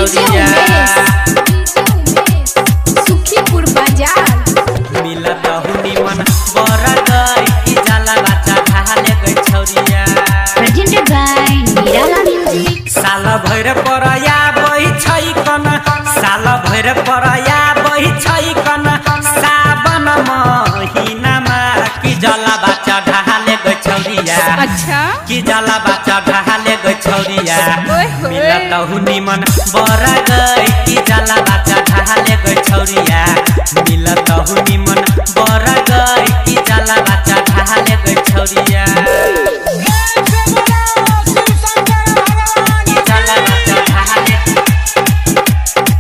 छौरिया सुखीपुर बाजार मिलत हुनी मन बरा गई की जाला बच्चा ढाले गई छौरिया presented by Nirala Music। साल भैर परया बही छै कन साल भैर परया बही छै कन सावन महिनामा की जाला बच्चा ढाले गई छौरिया अच्छा की जाला बच्चा ढाले गई छौरिया ओए होए। मिलत हुनी मन बरा गई की जाला बच्चा ढाले गई छौरिया मिलत हुनी मन बरा गई की जाला बच्चा ढाले गई छौरिया की जाला बच्चा ढाले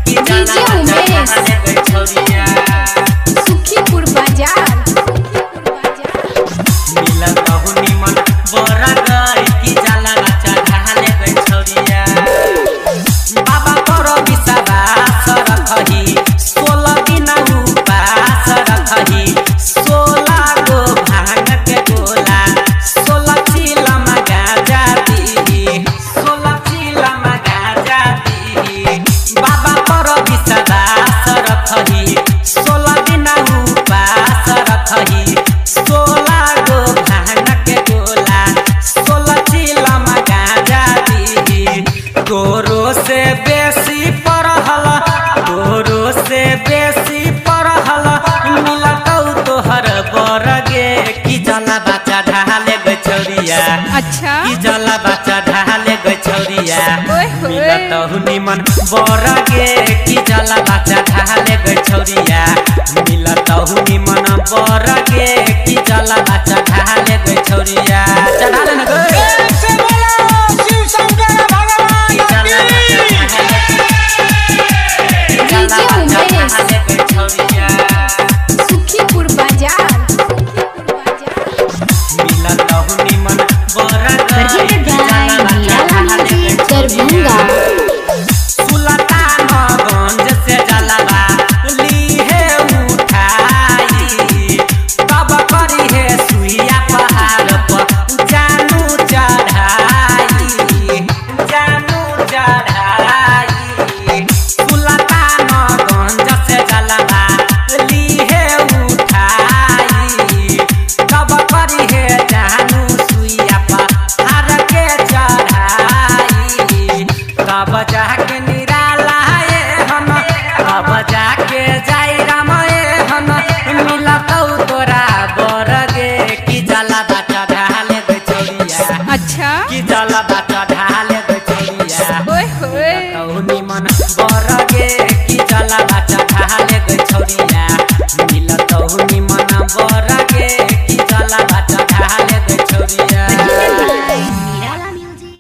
की जाला बच्चा ढाले गई छौरिया सुखीपुर बाजार मिलत हुनी मन बरा गई की जाला बच्चा ढाले गई छौरिया बाबा करो विश्वास रखही 16 दिन उपास रखही 16 गो भांग के गोला 16 चिलम गाजा दी 16 चिलम गाजा दी बाबा करो विश्वास रखही 16 दिन उपास रखही 16 गो भांग के गोला 16 चिलम गाजा दी गोरो से बेसी पढ़ल गोरो से बेसी पढ़ल मिलतौ तोहर बरगे की जाला बच्चा ढाले गई छौरिया अच्छा की जाला बच्चा ढाले गई छौरिया ओए होए। मिलतौ निमन बरगे की जाला बच्चा ढाले गई छौरिया मिलतौ निमन बरगे की जाला बच्चा ढाले गई छौरिया चढ़ाले न गई सुखीपुर बाजार Presented by Nirala Music, Darbhanga।